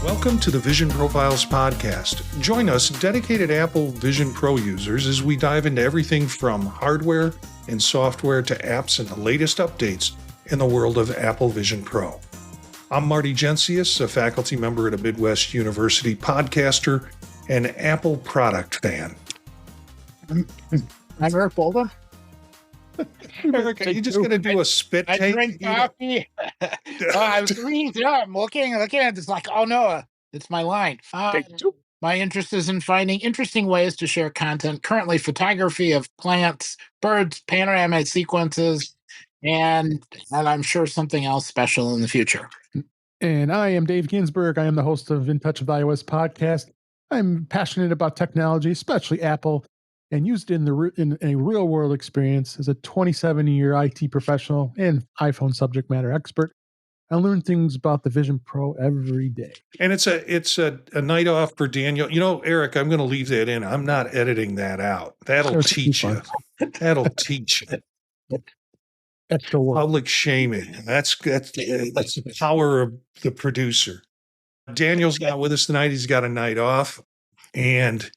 Welcome to the Vision Profiles podcast. Join us, dedicated Apple Vision Pro users, as we dive into everything from hardware and software to apps and the latest updates in the world of Apple Vision Pro. I'm Marty, a faculty member at a Midwest University, podcaster, and Apple product fan. I'm Eric Bolda. Eric, are you just going to do a spit take? I drink coffee. I was reading through it. I'm looking at it. It's like, oh no, it's my line. My interest is in finding interesting ways to share content, currently photography of plants, birds, panoramic sequences, and I'm sure something else special in the future. And I am Dave Ginsburg. I am the host of In Touch with iOS podcast. I'm passionate about technology, especially Apple, and used it in a real world experience as a 27-year IT professional and iPhone subject matter expert. I learn things about the Vision Pro every day. And it's a night off for Daniel. You know, Eric, I'm going to leave that in. I'm not editing that out. That'll teach you. That'll teach you. Extra work. Public shaming. That's the power of the producer. Daniel's not with us tonight. He's got a night off. And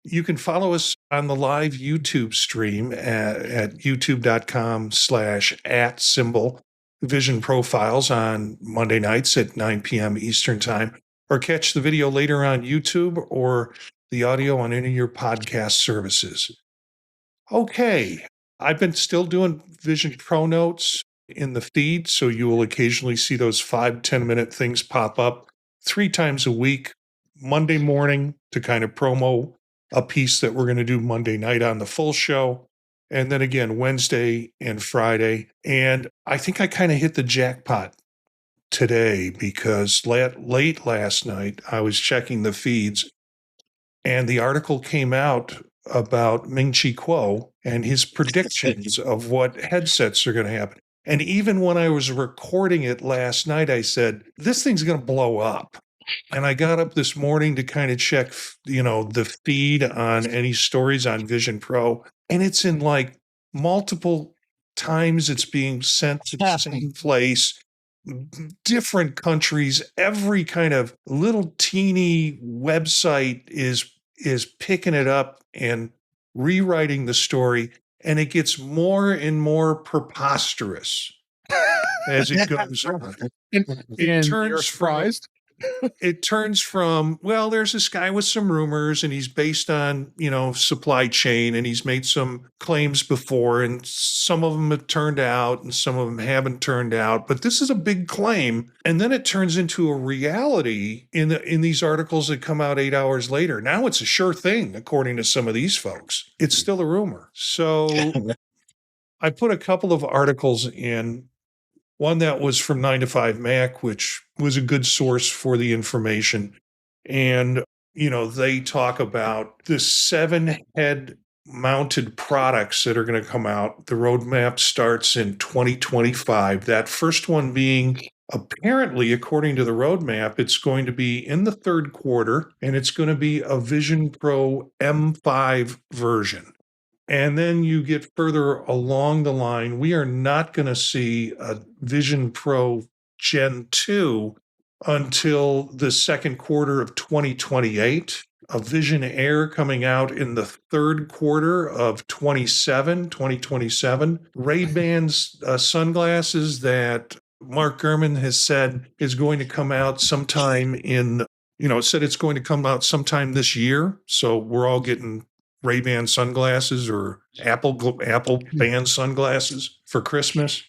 you can follow us on the live YouTube stream at youtube.com/@symbol Vision Profiles on Monday nights at 9 p.m. Eastern Time, or catch the video later on YouTube or the audio on any of your podcast services. Okay, I've been still doing Vision Pro notes in the feed, so you will occasionally see those 5-10 minute things pop up 3 times a week, Monday morning to kind of promo a piece that we're going to do Monday night on the full show. And then again, Wednesday and Friday. And I think I kind of hit the jackpot today because late last night, I was checking the feeds and the article came out about Ming-Chi Kuo and his predictions of what headsets are going to happen. And even when I was recording it last night, I said, this thing's going to blow up. And I got up this morning to kind of check, the feed on any stories on Vision Pro. And it's in like multiple times it's being sent to the same place, different countries, every kind of little teeny website is picking it up and rewriting the story. And it gets more and more preposterous as it goes on. It turns surprised. It turns from, well, there's this guy with some rumors and he's based on, supply chain and he's made some claims before and some of them have turned out and some of them haven't turned out. But this is a big claim. And then it turns into a reality in these articles that come out 8 hours later. Now it's a sure thing, according to some of these folks. It's still a rumor. So I put a couple of articles in. One that was from 9to5Mac, which was a good source for the information. And, they talk about the 7 head mounted products that are going to come out. The roadmap starts in 2025. That first one being, apparently, according to the roadmap, it's going to be in the third quarter, and it's going to be a Vision Pro M5 version. And then you get further along the line, we are not going to see a Vision Pro Gen 2 until the second quarter of 2028. A Vision Air coming out in the third quarter of 2027. Ray-Ban's sunglasses that Mark Gurman has said is going to come out sometime it's going to come out sometime this year. So we're all getting Ray-Ban sunglasses or Apple band sunglasses for Christmas.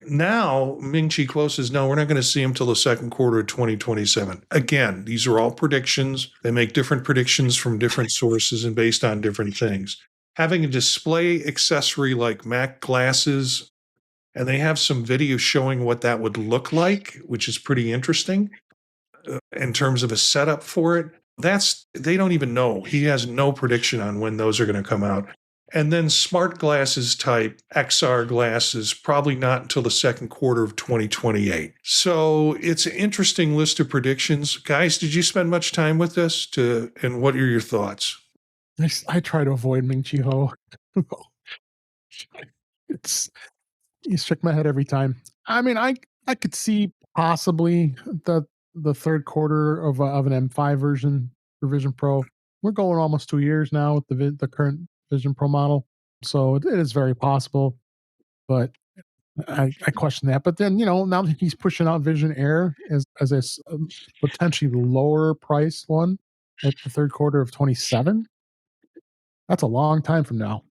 Now, Ming-Chi Kuo says, no, we're not going to see them till the second quarter of 2027. Again, these are all predictions. They make different predictions from different sources and based on different things. Having a display accessory like Mac glasses, and they have some video showing what that would look like, which is pretty interesting in terms of a setup for it. They don't even know. He has no prediction on when those are going to come out. And then smart glasses type XR glasses, probably not until the second quarter of 2028. So it's an interesting list of predictions. Guys, did you spend much time with this? And what are your thoughts? I try to avoid Ming-Chi Ho. You shook my head every time. I mean, I could see possibly the the third quarter of an M5 version for Vision Pro. We're going almost 2 years now with the current Vision Pro model, so it is very possible. But I question that. But then, now that he's pushing out Vision Air as a potentially lower price one at the third quarter of 27, that's a long time from now.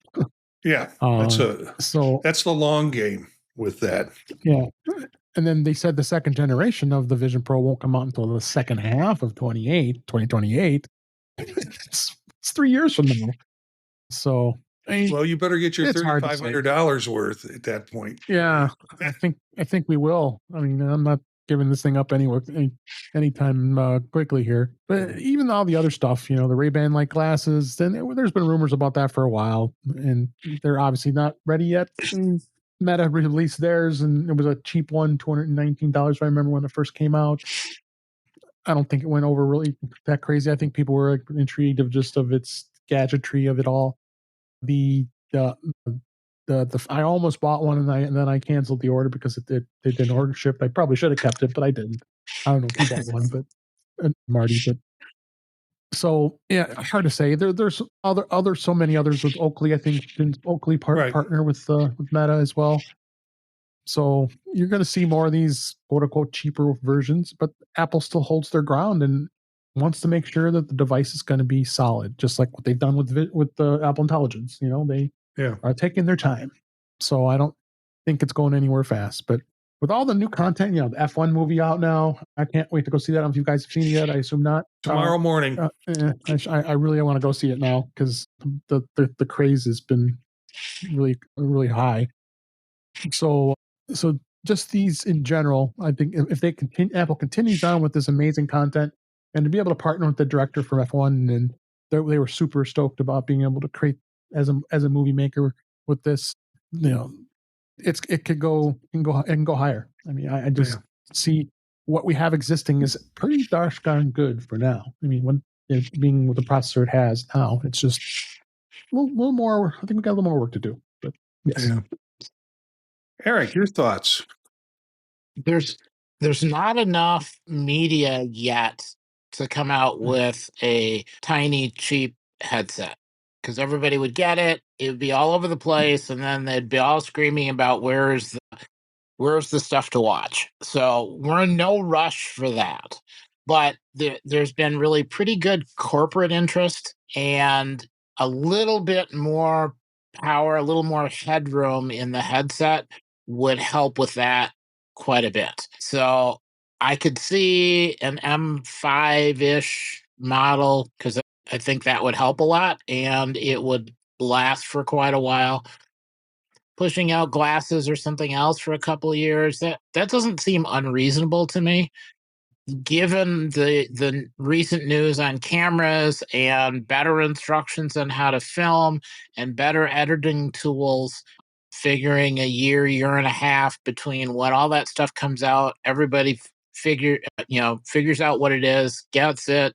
Yeah, that's the long game with that. Yeah. And then they said the second generation of the Vision Pro won't come out until the second half of 2028. It's 3 years from now. So, well, you better get your $3,500 worth at that point. Yeah, I think we will. I mean, I'm not giving this thing up anytime quickly here. But even all the other stuff, the Ray-Ban like glasses, then there's been rumors about that for a while, and they're obviously not ready yet. Meta released theirs, and it was a cheap one, $219. If I remember when it first came out. I don't think it went over really that crazy. I think people were intrigued of its gadgetry of it all. The I almost bought one and then I canceled the order because it didn't order ship. I probably should have kept it, but I didn't. I don't know if you bought one, but Marty, but so yeah, hard to say. There's so many others with Oakley. I think Oakley partner with Meta as well. So you're going to see more of these quote unquote cheaper versions, but Apple still holds their ground and wants to make sure that the device is going to be solid, just like what they've done with the Apple Intelligence. They are taking their time. So I don't think it's going anywhere fast. But with all the new content, the F1 movie out now, I can't wait to go see that. I don't know if you guys have seen it yet. I assume not. Tomorrow morning. I really want to go see it now because the craze has been really, really high. So just these in general, I think if Apple continues on with this amazing content and to be able to partner with the director for F1, and they were super stoked about being able to create as a movie maker with this, it can go higher. I mean, I just see what we have existing is pretty darn good for now. I mean, when being with the processor it has now, it's just a little more. I think we got a little more work to do. But yes. Yeah. Eric, your thoughts? There's not enough media yet to come out with a tiny, cheap headset because everybody would get it. It would be all over the place, and then they'd be all screaming about where's the stuff to watch. So we're in no rush for that. But there's been really pretty good corporate interest and a little bit more power, a little more headroom in the headset would help with that quite a bit. So I could see an M5-ish model because I think that would help a lot and it would last for quite a while. Pushing out glasses or something else for a couple of years, that doesn't seem unreasonable to me. Given the recent news on cameras and better instructions on how to film and better editing tools, figuring a year and a half between when all that stuff comes out, everybody figures out what it is, gets it,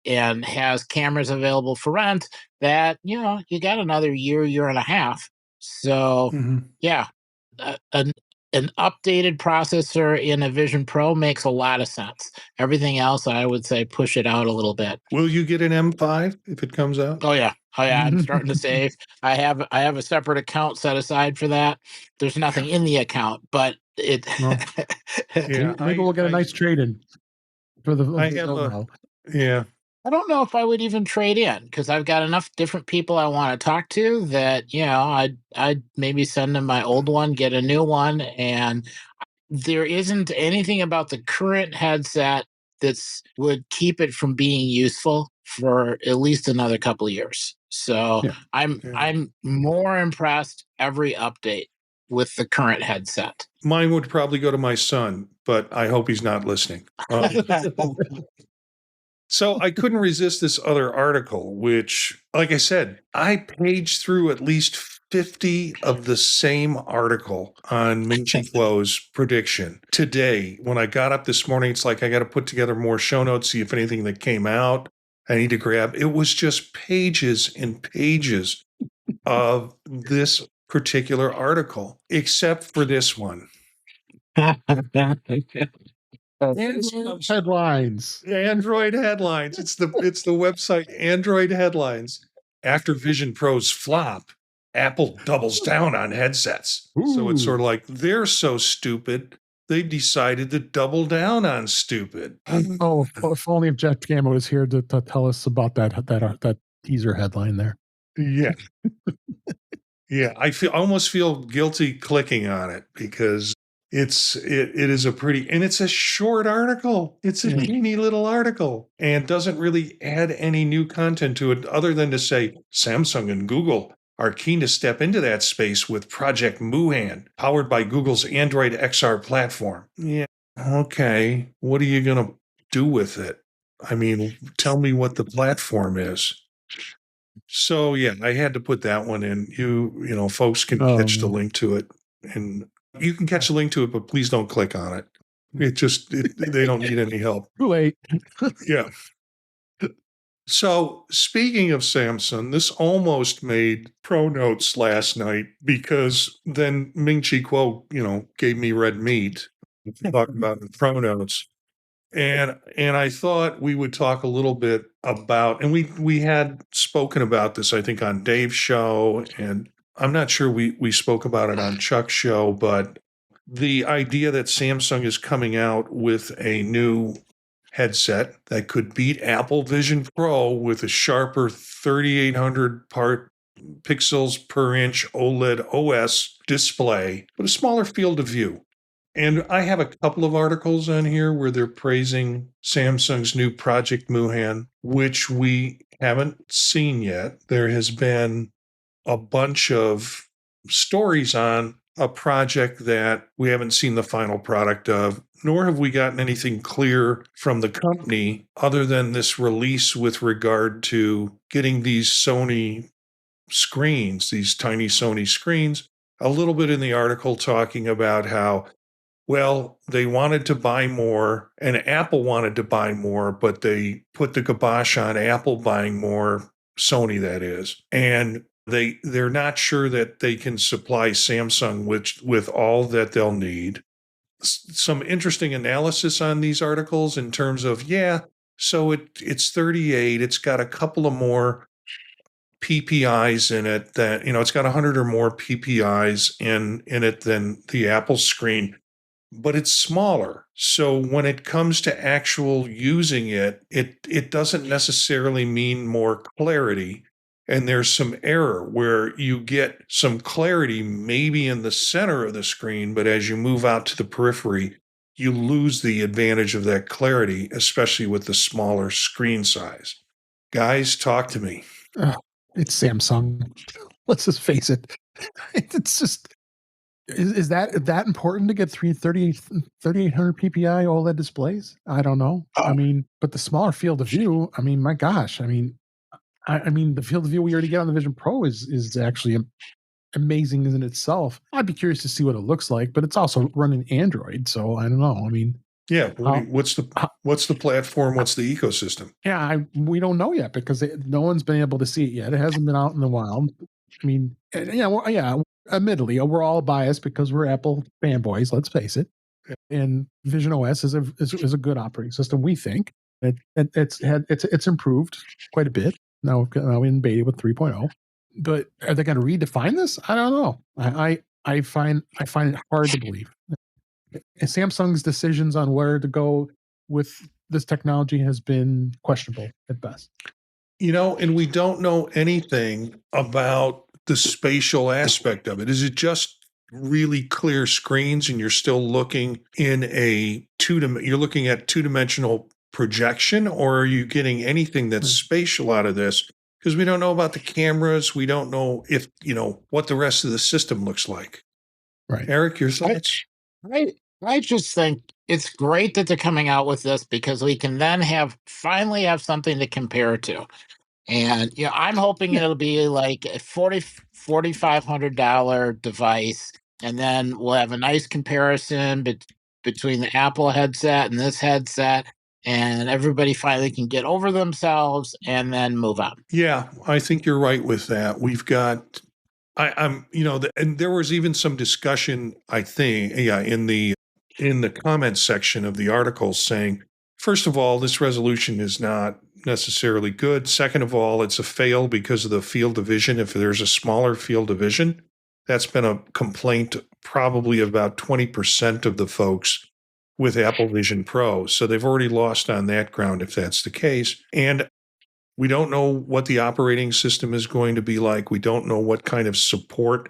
and has cameras available for rent, that you got another year and a half. So yeah, an updated processor in a Vision Pro makes a lot of sense. Everything else, I would say, push it out a little bit. Will you get an M5 if it comes out? Oh yeah. I'm starting to save. I have a separate account set aside for that. There's nothing in the account, but it. Well, maybe we'll get a nice trade-in for the. I don't know if I would even trade in because I've got enough different people I want to talk to that I'd maybe send them my old one, get a new one, and there isn't anything about the current headset that would keep it from being useful for at least another couple of years. So I'm more impressed every update with the current headset. Mine would probably go to my son, but I hope he's not listening. So I couldn't resist this other article, which, like I said, I paged through at least 50 of the same article on Minchi Flow's prediction today. When I got up this morning, it's like I got to put together more show notes, see if anything that came out I need to grab. It was just pages and pages of this particular article, except for this one. Headlines. Android headlines. It's the website Android headlines. After Vision Pro's flop, Apple doubles down on headsets. So it's sort of like they're so stupid, they've decided to double down on stupid. Oh, if only if Jeff Gamma was here to tell us about that teaser headline there. Yeah. Yeah, I almost feel guilty clicking on it because it is a pretty, and it's a short article. It's a teeny little article and doesn't really add any new content to it other than to say Samsung and Google are keen to step into that space with Project Moohan, powered by Google's Android XR platform. Yeah, okay. What are you going to do with it? I mean, tell me what the platform is. So yeah, I had to put that one in. You know, folks can catch the link to it, and you can catch the link to it, but please don't click on it. They don't need any help. Too late. Yeah. So speaking of Samsung, this almost made Pro Notes last night because then Ming Chi Kuo, gave me red meat to talk about the Pro Notes. And I thought we would talk a little bit about, and we had spoken about this, I think, on Dave's show, and I'm not sure we spoke about it on Chuck's show, but the idea that Samsung is coming out with a new headset that could beat Apple Vision Pro with a sharper 3,800 pixels per inch OLEDoS display, but a smaller field of view. And I have a couple of articles on here where they're praising Samsung's new Project Moohan, which we haven't seen yet. There has been a bunch of stories on a project that we haven't seen the final product of, nor have we gotten anything clear from the company other than this release with regard to getting these Sony screens, these tiny Sony screens. A little bit in the article talking about how, well, they wanted to buy more and Apple wanted to buy more, but they put the kibosh on Apple buying more, Sony that is. And they're not sure that they can supply Samsung with all that they'll need. Some interesting analysis on these articles in terms of, so it's 38, it's got a couple of more PPIs in it that, it's got 100 or more PPIs in it than the Apple screen. But it's smaller. So when it comes to actual using it doesn't necessarily mean more clarity. And there's some error where you get some clarity maybe in the center of the screen, but as you move out to the periphery, you lose the advantage of that clarity, especially with the smaller screen size. Guys, talk to me. It's Samsung. Let's just face it. It's just... Is that important to get 3,800 PPI OLED displays? I don't know. I mean, but the smaller field of view, I mean, my gosh, I mean, the field of view we already get on the Vision Pro is actually amazing in itself. I'd be curious to see what it looks like, but it's also running Android, so I don't know. I mean, yeah, what's the platform? What's the ecosystem? Yeah, we don't know yet because no one's been able to see it yet. It hasn't been out in the wild. I mean, admittedly, we're all biased because we're Apple fanboys. Let's face it. And Vision OS is a good operating system. We think it's improved quite a bit now in beta with 3.0. But are they going to redefine this? I don't know. I find it hard to believe. And Samsung's decisions on where to go with this technology has been questionable at best. And we don't know anything about the spatial aspect of it. Is it just really clear screens and you're still looking in you're looking at two-dimensional projection, or are you getting anything that's spatial out of this? Because we don't know about the cameras. We don't know if, what the rest of the system looks like. Right. Eric, your thoughts? I just think it's great that they're coming out with this because we can then finally have something to compare to. And I'm hoping it'll be like a $4,500 device, and then we'll have a nice comparison between the Apple headset and this headset, and everybody finally can get over themselves and then move on. Yeah, I think you're right with that. We've got, and there was even some discussion, I think, in the in the comments section of the article saying, first of all, this resolution is not necessarily good. Second of all, it's a fail because of the field of vision. If there's a smaller field of vision, that's been a complaint probably about 20% of the folks with Apple Vision Pro. So they've already lost on that ground if that's the case. And we don't know what the operating system is going to be like. We don't know what kind of support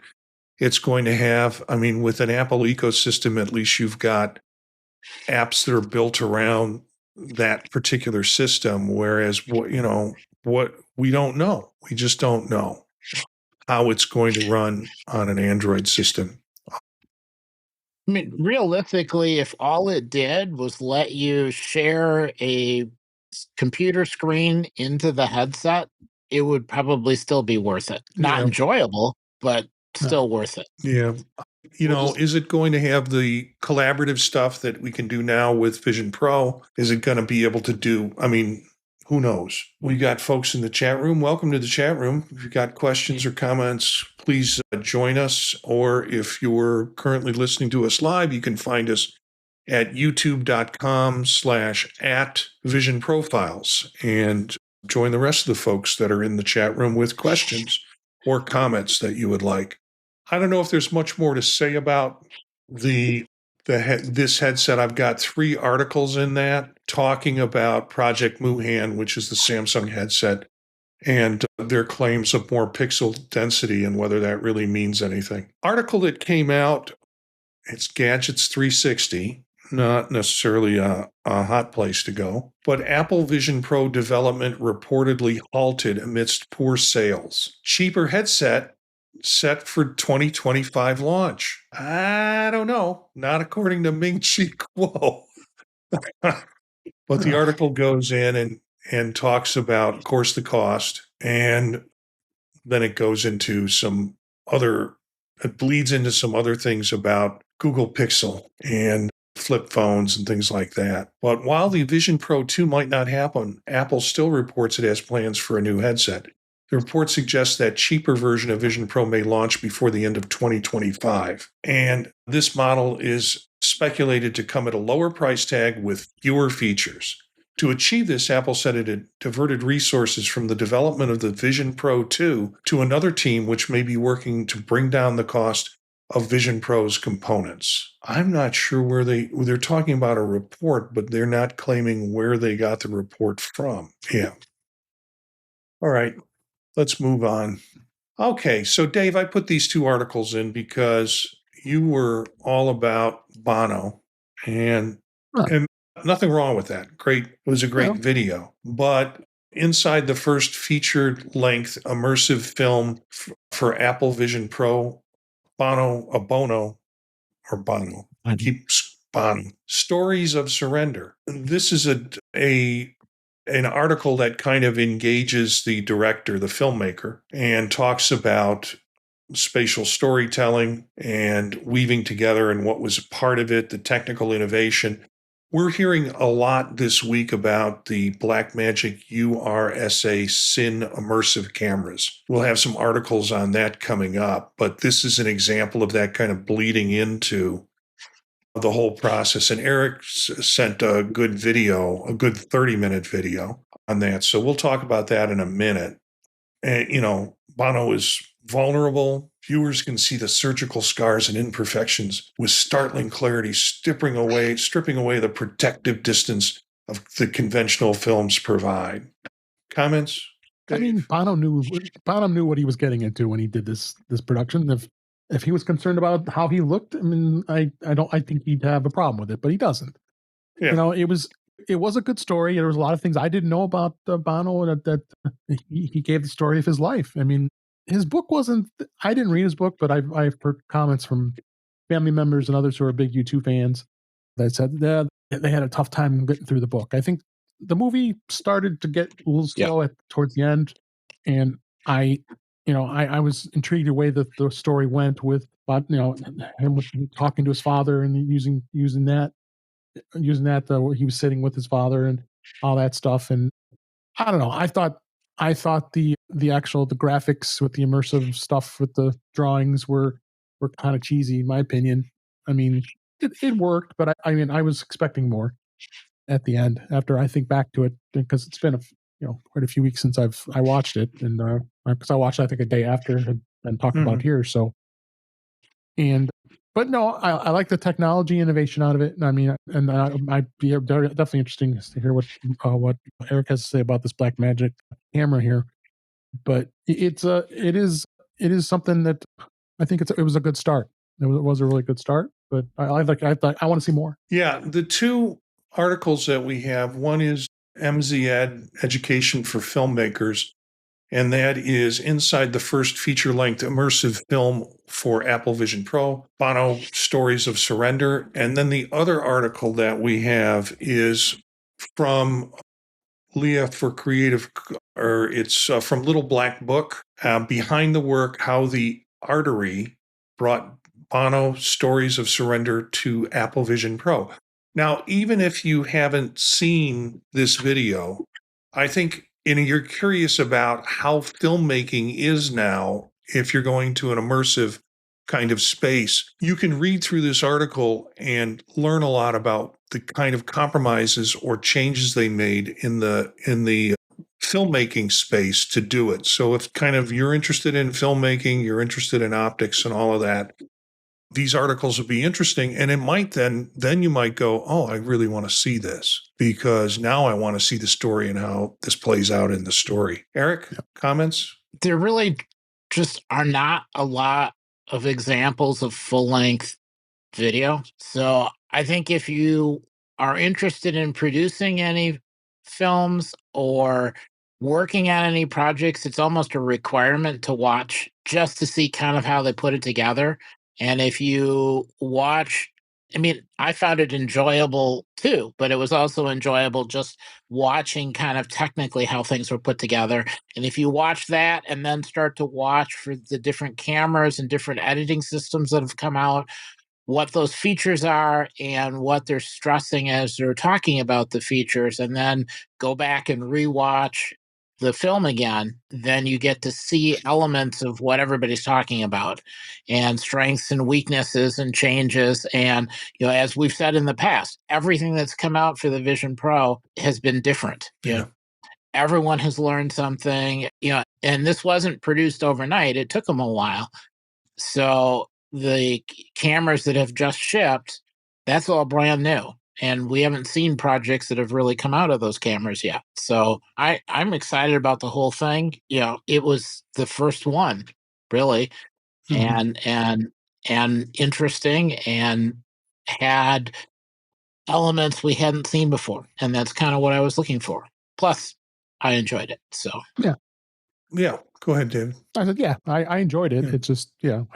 it's going to have. I mean, with an Apple ecosystem, at least you've got apps that are built around that particular system. Whereas, what we don't know. We just don't know how it's going to run on an Android system. I mean, realistically, if all it did was let you share a computer screen into the headset, it would probably still be worth it. Not Yeah. enjoyable, but still worth it. Yeah. Is it going to have the collaborative stuff that we can do now with Vision Pro? Is it going to be able to do? I mean, who knows? We got folks in the chat room. Welcome to the chat room. If you've got questions or comments, please join us. Or if you're currently listening to us live, you can find us at youtube.com/@visionprofiles and join the rest of the folks that are in the chat room with questions or comments that you would like. I don't know if there's much more to say about this headset. I've got 3 articles in that talking about Project Moohan, which is the Samsung headset, and their claims of more pixel density and whether that really means anything. Article that came out, it's Gadgets 360, not necessarily a hot place to go, but Apple Vision Pro development reportedly halted amidst poor sales. Cheaper headset set for 2025 launch. I don't know. Not according to Ming Chi Kuo. But the article goes in and talks about, of course, the cost. And then it goes into it bleeds into some other things about Google Pixel and flip phones and things like that. But while the Vision Pro 2 might not happen, Apple still reports it has plans for a new headset. The report suggests that cheaper version of Vision Pro may launch before the end of 2025. And this model is speculated to come at a lower price tag with fewer features. To achieve this, Apple said it had diverted resources from the development of the Vision Pro 2 to another team which may be working to bring down the cost of Vision Pro's components. I'm not sure where they're talking about a report, but they're not claiming where they got the report from. Yeah. All right. Let's move on. Okay, so Dave, I put these 2 articles in because you were all about Bono, and nothing wrong with that. Great, it was a great video. But inside the first featured-length immersive film for Apple Vision Pro, Bono, Stories of Surrender. This is an article that kind of engages the director, the filmmaker, and talks about spatial storytelling and weaving together and what was part of it, the technical innovation. We're hearing a lot this week about the Blackmagic URSA Cine immersive cameras. We'll have some articles on that coming up, but this is an example of that kind of bleeding into the whole process. And Eric sent a good 30-minute video on that. So we'll talk about that in a minute. And, Bono is vulnerable. Viewers can see the surgical scars and imperfections with startling clarity, stripping away the protective distance of the conventional films provide. Comments? I mean, Bono knew what he was getting into when he did this production. If he was concerned about how he looked, I mean, I think he'd have a problem with it, but he doesn't. Yeah. It was a good story. There was a lot of things I didn't know about Bono that he gave the story of his life. I mean, his book wasn't. I didn't read his book, but I've heard comments from family members and others who are big U2 fans that said they had a tough time getting through the book. I think the movie started to get a little slow towards the end, and I was intrigued the way that the story went with, him talking to his father and using that where he was sitting with his father and all that stuff. And I don't know. I thought the graphics with the immersive stuff with the drawings were kind of cheesy, in my opinion. I mean, it worked, but I mean, I was expecting more at the end after I think back to it, because it's been quite a few weeks since I watched it, and because I watched it, I think a day after and talked about here. So, and but no, I like the technology innovation out of it. I mean, and I'd be definitely interesting to hear what Eric has to say about this Black Magic camera here. But it is something that I think it was a good start. It was a really good start, but I want to see more. Yeah, the two articles that we have, one is MZ Education for Filmmakers, and that is inside the first feature-length immersive film for Apple Vision Pro, Bono Stories of Surrender. And then the other article that we have is from Leah for Creative, or it's from Little Black Book, Behind the Work, How the Artery Brought Bono Stories of Surrender to Apple Vision Pro. Now, even if you haven't seen this video, I think you're curious about how filmmaking is now. If you're going to an immersive kind of space, you can read through this article and learn a lot about the kind of compromises or changes they made in the filmmaking space to do it. So if kind of you're interested in filmmaking, you're interested in optics and all of that, these articles will be interesting. And it might then you might go, oh, I really want to see this, because now I want to see the story and how this plays out in the story. Eric, comments? There really just are not a lot of examples of full-length video. So I think if you are interested in producing any films or working on any projects, it's almost a requirement to watch just to see kind of how they put it together. And if you watch, I mean, I found it enjoyable too, but it was also enjoyable just watching kind of technically how things were put together. And if you watch that and then start to watch for the different cameras and different editing systems that have come out, what those features are and what they're stressing as they're talking about the features, and then go back and rewatch the film again, then you get to see elements of what everybody's talking about and strengths and weaknesses and changes. And, as we've said in the past, everything that's come out for the Vision Pro has been different. Yeah. Everyone has learned something, and this wasn't produced overnight. It took them a while. So the cameras that have just shipped, that's all brand new. And we haven't seen projects that have really come out of those cameras yet. So I'm excited about the whole thing. It was the first one, really, and interesting, and had elements we hadn't seen before. And that's kind of what I was looking for. Plus, I enjoyed it. So Yeah. Go ahead, David. I said, yeah, I enjoyed it. It's just, it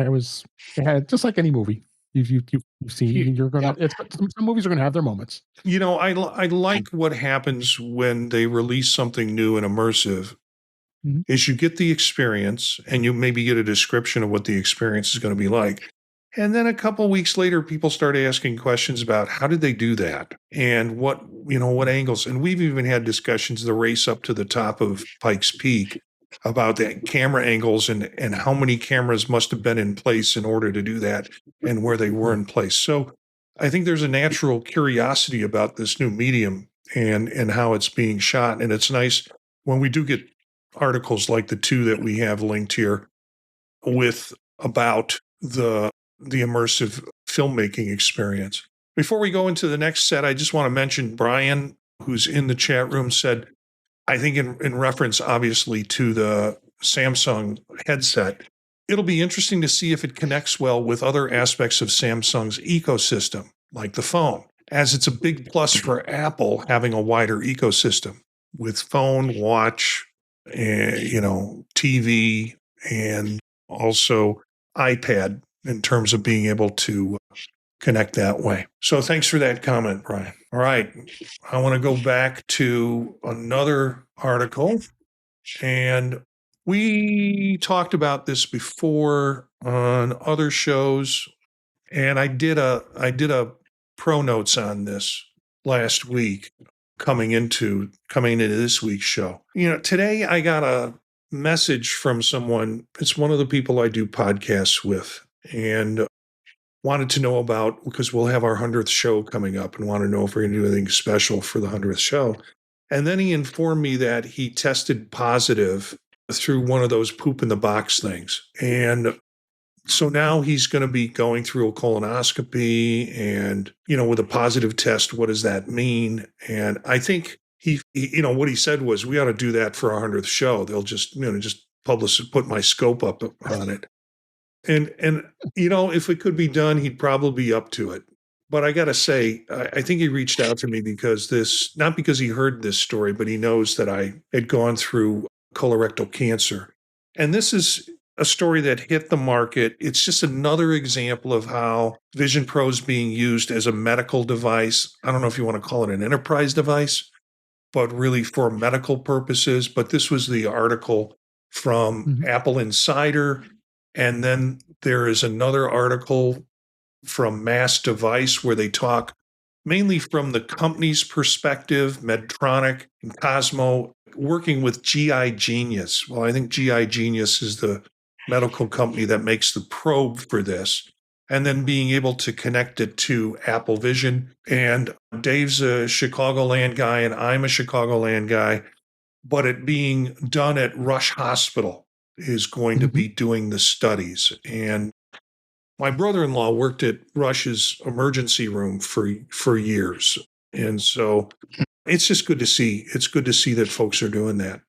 had just like any movie. You see, you're gonna. Some movies are gonna have their moments. I like what happens when they release something new and immersive. Is you get the experience, and you maybe get a description of what the experience is going to be like, and then a couple of weeks later, people start asking questions about how did they do that, and what angles. And we've even had discussions, the race up to the top of Pikes Peak, about the camera angles and how many cameras must have been in place in order to do that and where they were in place. So I think there's a natural curiosity about this new medium and how it's being shot. And it's nice when we do get articles like the two that we have linked here about the immersive filmmaking experience. Before we go into the next set, I just want to mention Brian, who's in the chat room, said, I think in reference, obviously, to the Samsung headset, it'll be interesting to see if it connects well with other aspects of Samsung's ecosystem, like the phone, as it's a big plus for Apple having a wider ecosystem with phone, watch, TV, and also iPad in terms of being able to connect that way. So thanks for that comment, Brian. All right. I want to go back to another article. And we talked about this before on other shows. And I did a pro notes on this last week coming into this week's show. Today I got a message from someone. It's one of the people I do podcasts with. And wanted to know about, because we'll have our 100th show coming up and want to know if we're going to do anything special for the 100th show. And then he informed me that he tested positive through one of those poop in the box things. And so now he's going to be going through a colonoscopy and, with a positive test, what does that mean? And I think he what he said was, we ought to do that for our 100th show. They'll just, just put my scope up on it. And if it could be done, he'd probably be up to it. But I got to say, I think he reached out to me because not because he heard this story, but he knows that I had gone through colorectal cancer. And this is a story that hit the market. It's just another example of how Vision Pro is being used as a medical device. I don't know if you want to call it an enterprise device, but really for medical purposes. But this was the article from Apple Insider. And then there is another article from Mass Device where they talk mainly from the company's perspective, Medtronic and Cosmo, working with GI Genius. Well, I think GI Genius is the medical company that makes the probe for this, and then being able to connect it to Apple Vision. And Dave's a Chicagoland guy, and I'm a Chicagoland guy, but it being done at Rush Hospital is going to be doing the studies. And my brother-in-law worked at Rush's emergency room for years. And so it's just good to see. It's good to see that folks are doing that.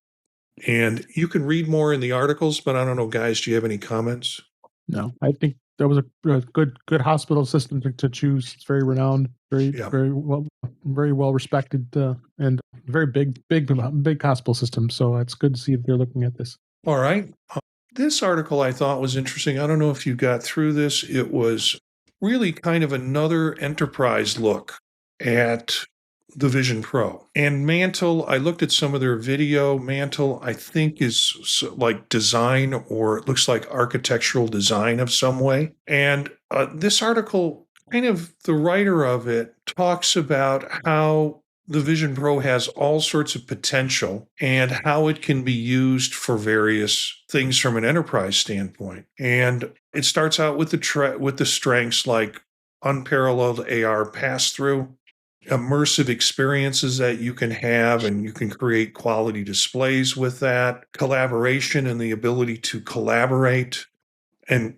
And you can read more in the articles, but I don't know, guys, do you have any comments? No, I think that was a good hospital system to choose. It's very renowned, very well respected, and very big hospital system. So it's good to see that they're looking at this. All right. This article I thought was interesting. I don't know if you got through this. It was really kind of another enterprise look at the Vision Pro. And Mantle, I looked at some of their video. Mantle, I think, is like design, or it looks like architectural design of some way. And this article, kind of the writer of it, talks about how the Vision Pro has all sorts of potential and how it can be used for various things from an enterprise standpoint. And it starts out with the strengths like unparalleled AR pass-through, immersive experiences that you can have, and you can create quality displays with that, collaboration and the ability to collaborate. And,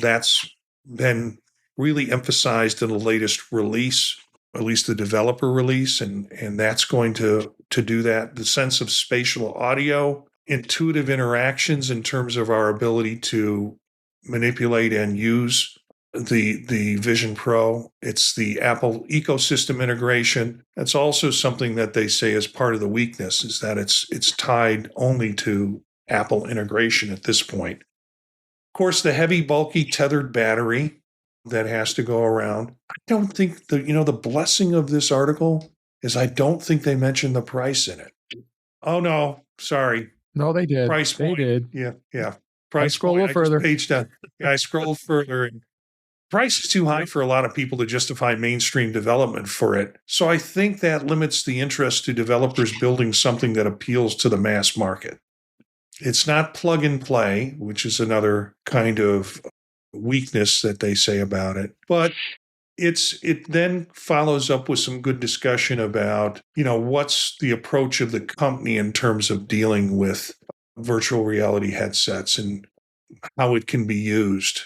that's been really emphasized in the latest release, at least the developer release, and that's going to do that. The sense of spatial audio, intuitive interactions in terms of our ability to manipulate and use the Vision Pro. It's the Apple ecosystem integration. That's also something that they say is part of the weakness, is that it's tied only to Apple integration at this point. Of course, the heavy, bulky, tethered battery that has to go around. I don't think the blessing of this article is I don't think they mentioned the price in it. Oh no, sorry. No, they did. Price point. They did. Yeah. Price scroll point. a little further. Page down. Yeah, I scrolled further. And price is too high for a lot of people to justify mainstream development for it. So I think that limits the interest to developers building something that appeals to the mass market. It's not plug and play, which is another kind of weakness that they say about it. But it then follows up with some good discussion about, what's the approach of the company in terms of dealing with virtual reality headsets and how it can be used.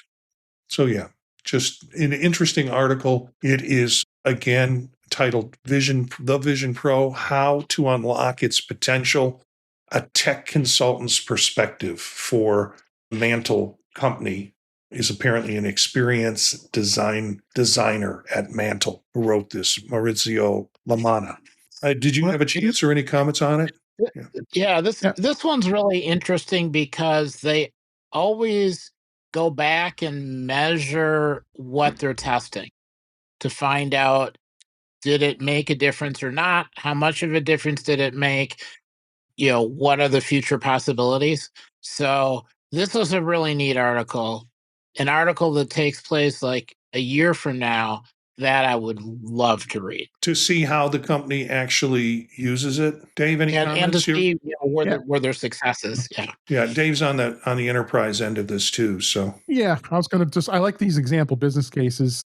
So yeah, just an interesting article. It is, again, titled The Vision Pro, How to Unlock Its Potential, a Tech Consultant's Perspective. For Mantle Company is apparently an experienced designer at Mantle who wrote this, Maurizio Lamana. Did you have a chance or any comments on it? Yeah, this one's really interesting because they always go back and measure what they're testing to find out, did it make a difference or not? How much of a difference did it make? What are the future possibilities? So this was a really neat article, an article that takes place like a year from now. That I would love to read. To see how the company actually uses it. Dave, any And to comments here? see where Yeah. where their successes. Yeah. Yeah, Dave's on the enterprise end of this too. So Yeah, I was going to I like these example business cases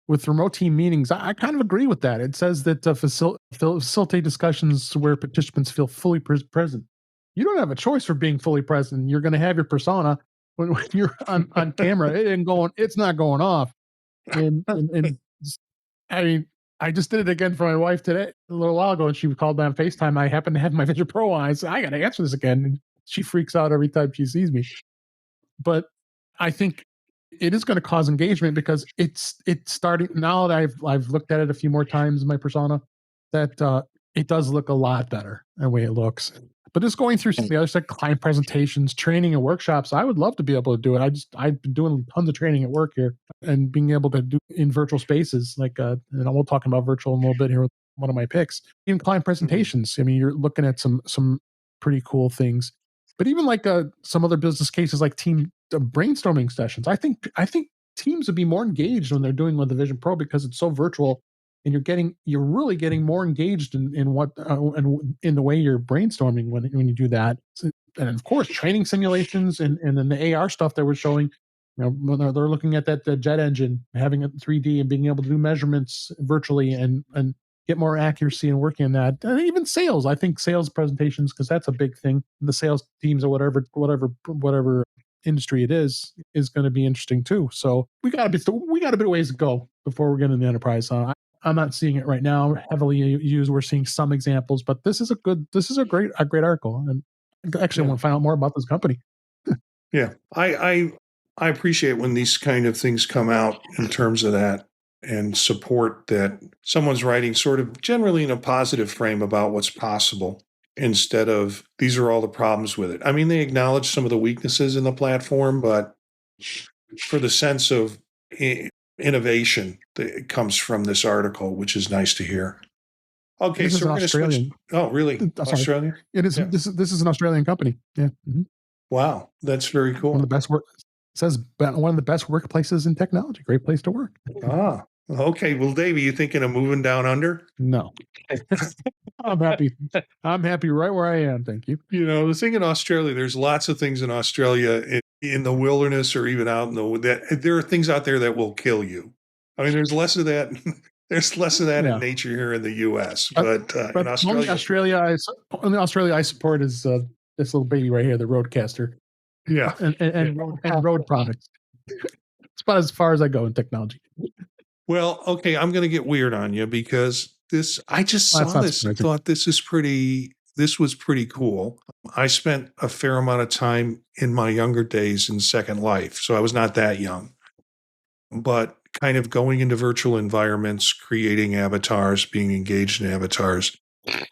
with remote team meetings. I kind of agree with that. It says that facilitate discussions where participants feel fully present. You don't have a choice for being fully present. You're going to have your persona when you're on camera. It's not going off. And I mean, I just did it again for my wife today, a little while ago, and she called me on FaceTime. I happen to have my Vision Pro on. I said, I got to answer this again. And she freaks out every time she sees me. But I think it is going to cause engagement because it's starting now that I've looked at it a few more times in my persona, that it does look a lot better the way it looks. But just going through some of the other stuff, client presentations, training, and workshops, I would love to be able to do it. I've been doing tons of training at work here and being able to do in virtual spaces. Like, and we'll talk about virtual in a little bit here with one of my picks. Even client presentations. I mean, you're looking at some pretty cool things. But even like some other business cases, like team brainstorming sessions, I think teams would be more engaged when they're doing with the Vision Pro because it's so virtual, and you're really getting more engaged in what and in the way you're brainstorming when you do that. So, and of course, training simulations and then the AR stuff that we're showing. You know, when they're looking at that the jet engine, having it 3D and being able to do measurements virtually and get more accuracy and working on that. And even sales, I think sales presentations, because that's a big thing. The sales teams or whatever industry it is going to be interesting too. So we got a bit of ways to go before we're getting the enterprise. I'm not seeing it right now heavily used. We're seeing some examples, but this is a great article. And actually, I want to find out more about this company. yeah, I appreciate when these kind of things come out in terms of that and support that someone's writing sort of generally in a positive frame about what's possible instead of these are all the problems with it. I mean, they acknowledge some of the weaknesses in the platform, but for the sense of innovation that comes from this article, which is nice to hear. Okay, This is so an we're going to switch. Australian. Oh, really? Sorry. Australia? It is. Yeah. This is an Australian company. Yeah. Mhm. Wow, that's very cool. One of the best work. Says one of the best workplaces in technology. Great place to work. Ah, okay. Well, Dave, are you thinking of moving down under? No. I'm happy. I'm happy right where I am. Thank you. You know, the thing in Australia, there's lots of things in Australia in the wilderness or even out in that there are things out there that will kill you. I mean, there's less of that. There's less of that in nature here in the U.S. But in Australia, only Australia I support is this little baby right here, the Roadcaster. Yeah, and road products. It's about as far as I go in technology. Well, okay, I'm going to get weird on you because I just saw this and thought this was pretty cool. I spent a fair amount of time in my younger days in Second Life, so I was not that young, but kind of going into virtual environments, creating avatars, being engaged in avatars.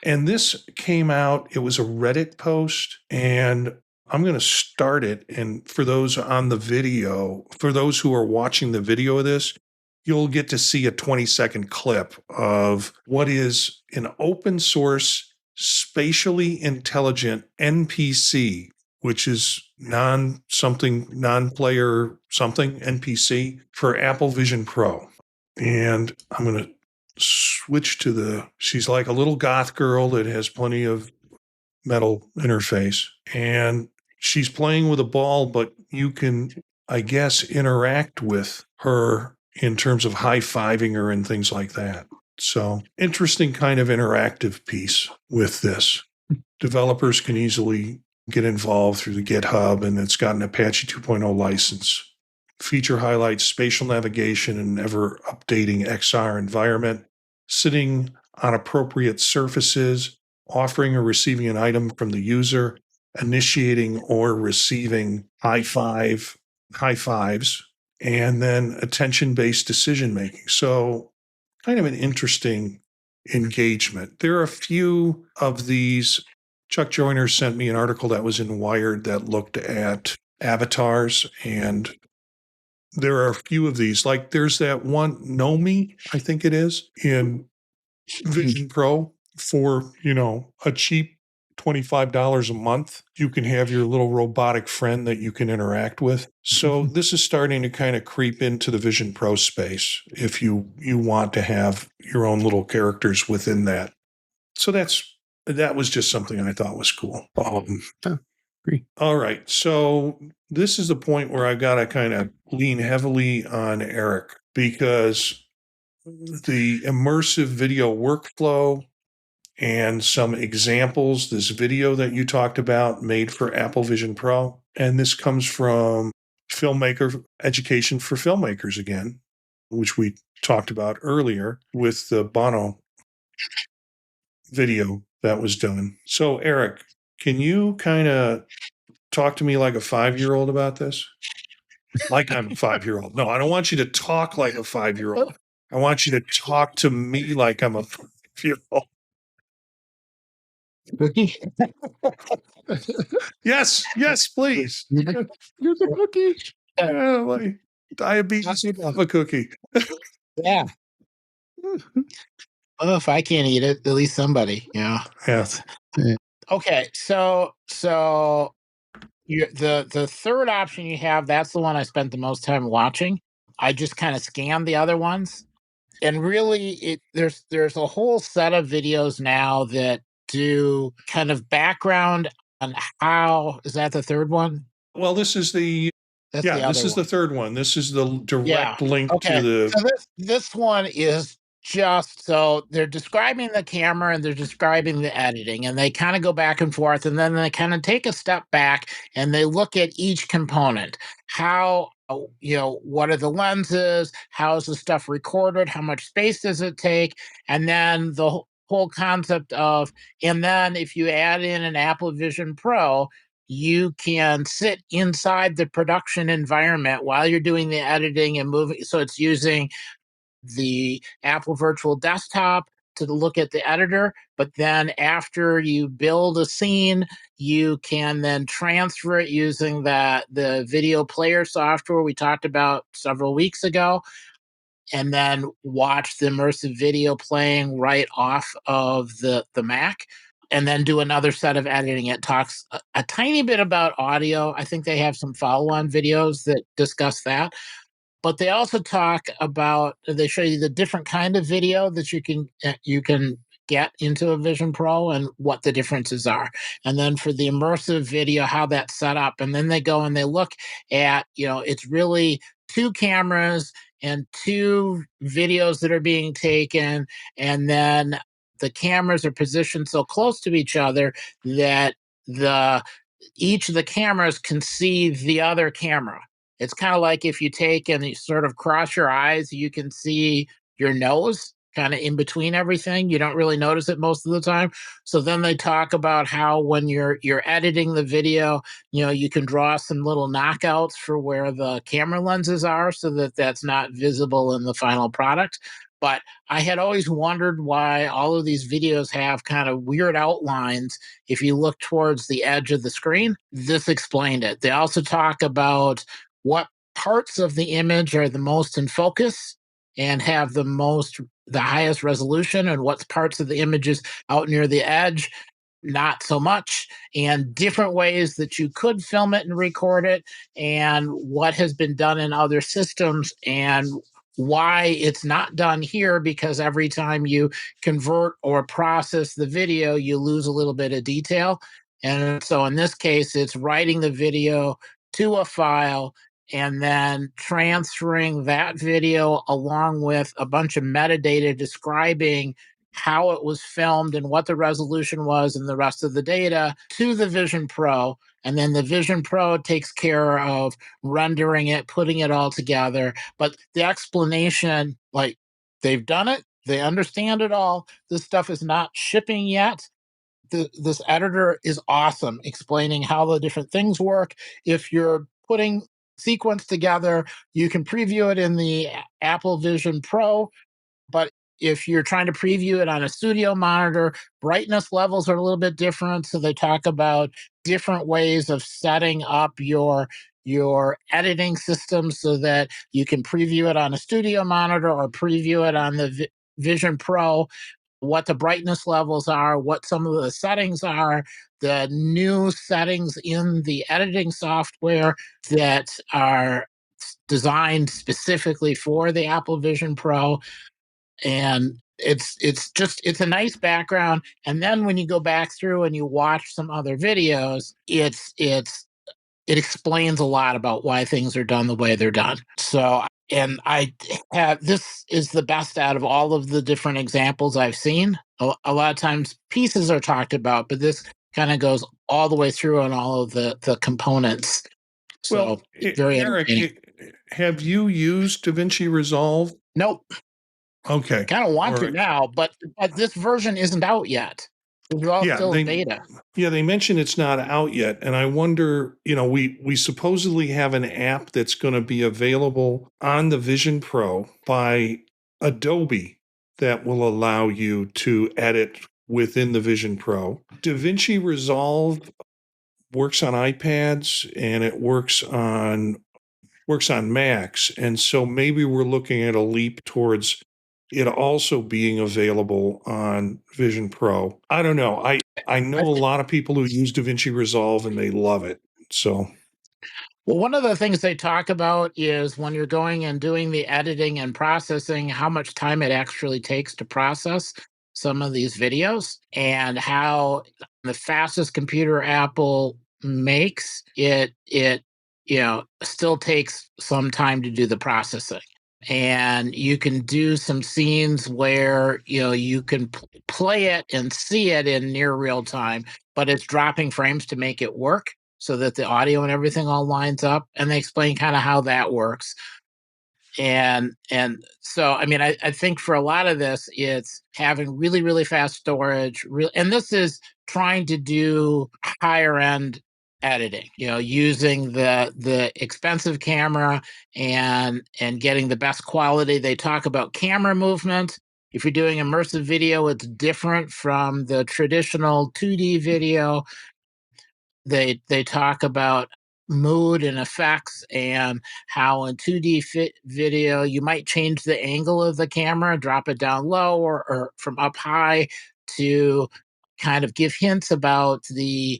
And this came out, it was a Reddit post, and I'm going to start it. And for those on the video, for those who are watching the video of this, you'll get to see a 20-second clip of what is an open source, spatially intelligent NPC, which is non-player something NPC for Apple Vision Pro. And I'm going to switch to she's like a little goth girl that has plenty of metal interface. And she's playing with a ball, but you can, I guess, interact with her in terms of high-fiving her and things like that. So interesting kind of interactive piece with this. Developers can easily get involved through the GitHub, and it's got an Apache 2.0 license. Feature highlights spatial navigation and ever-updating XR environment, sitting on appropriate surfaces, offering or receiving an item from the user, initiating or receiving high fives, and then attention-based decision-making. So kind of an interesting engagement. There are a few of these. Chuck Joyner sent me an article that was in Wired that looked at avatars, and there are a few of these. Like there's that one, Nomi, I think it is, in Vision Pro for, a cheap $25 a month, you can have your little robotic friend that you can interact with. So this is starting to kind of creep into the Vision Pro space if you want to have your own little characters within that. So that was just something I thought was cool. Agree. All right. So this is the point where I got to kind of lean heavily on Eric, because the immersive video workflow and some examples, this video that you talked about made for Apple Vision Pro. And this comes from Filmmaker Education for Filmmakers again, which we talked about earlier with the Bono video that was done. So, Eric, can you kind of talk to me like a 5-year-old about this? Like I'm a 5-year-old. No, I don't want you to talk like a 5-year-old. I want you to talk to me like I'm a 5-year-old. Cookie? Yes, please. Here's a cookie. Yeah, like diabetes of a cookie. Yeah. Well, if I can't eat it, at least somebody, Yeah. Okay, so the third option you have, that's the one I spent the most time watching. I just kind of scanned the other ones, and really, there's a whole set of videos now that do kind of background on how. Is that the third one? Well, this is the That's the this other is the one. third one. This is the direct link Okay. to the. So this one is just so they're describing the camera and they're describing the editing, and they kind of go back and forth, and then they kind of take a step back and they look at each component. How what are the lenses? How is the stuff recorded? How much space does it take? And then the whole concept of, and then if you add in an Apple Vision Pro, you can sit inside the production environment while you're doing the editing and moving. So it's using the Apple Virtual Desktop to look at the editor, but then after you build a scene, you can then transfer it using the video player software we talked about several weeks ago, and then watch the immersive video playing right off of the Mac, and then do another set of editing. It talks a tiny bit about audio. I think they have some follow-on videos that discuss that. But they also talk about, they show you the different kind of video that you can get into a Vision Pro and what the differences are. And then for the immersive video, how that's set up. And then they go and they look at, it's really two cameras and two videos that are being taken. And then the cameras are positioned so close to each other that each of the cameras can see the other camera. It's kind of like if you take and you sort of cross your eyes, you can see your nose kind of in between everything. You don't really notice it most of the time. So then they talk about how when you're editing the video, you can draw some little knockouts for where the camera lenses are so that that's not visible in the final product. But I had always wondered why all of these videos have kind of weird outlines if you look towards the edge of the screen. This explained it. They also talk about what parts of the image are the most in focus and have the highest resolution, and what parts of the images out near the edge not so much, and different ways that you could film it and record it, and what has been done in other systems, and why it's not done here, because every time you convert or process the video, you lose a little bit of detail. And so in this case, it's writing the video to a file and then transferring that video along with a bunch of metadata describing how it was filmed and what the resolution was and the rest of the data to the Vision Pro. And then the Vision Pro takes care of rendering it, putting it all together. But the explanation, like, they've done it, they understand it all. This stuff is not shipping yet. This editor is awesome, explaining how the different things work. If you're putting sequence together, you can preview it in the Apple Vision Pro, but if you're trying to preview it on a studio monitor, brightness levels are a little bit different. So they talk about different ways of setting up your editing system so that you can preview it on a studio monitor or preview it on the Vision Pro. what the brightness levels are, what some of the settings are, the new settings in the editing software that are designed specifically for the Apple Vision Pro. And it's a nice background. And then when you go back through and you watch some other videos, it explains a lot about why things are done the way they're done. So, and I have, this is the best out of all of the different examples I've seen. A lot of times pieces are talked about, but this kind of goes all the way through on all of the components. So Well, very entertaining. Eric, have you used DaVinci Resolve? Nope. Okay. Kind of want All to right. now, but this version isn't out yet. It's all Yeah, still beta. Yeah, they mentioned it's not out yet, and I wonder, we supposedly have an app that's going to be available on the Vision Pro by Adobe that will allow you to edit within the Vision Pro. DaVinci Resolve works on iPads and it works on Macs, and so maybe we're looking at a leap towards it also being available on Vision Pro. I don't know. I know a lot of people who use DaVinci Resolve and they love it. So, well, one of the things they talk about is when you're going and doing the editing and processing, how much time it actually takes to process some of these videos, and how the fastest computer Apple makes it still takes some time to do the processing. And you can do some scenes where you can play it and see it in near real time, but it's dropping frames to make it work so that the audio and everything all lines up. And they explain kind of how that works. And so I mean, I think for a lot of this, it's having really, really fast storage, and this is trying to do higher end editing, using the expensive camera and getting the best quality. They talk about camera movement. If you're doing immersive video, it's different from the traditional 2D video. They talk about mood and effects, and how in 2D video you might change the angle of the camera, drop it down low or from up high to kind of give hints about the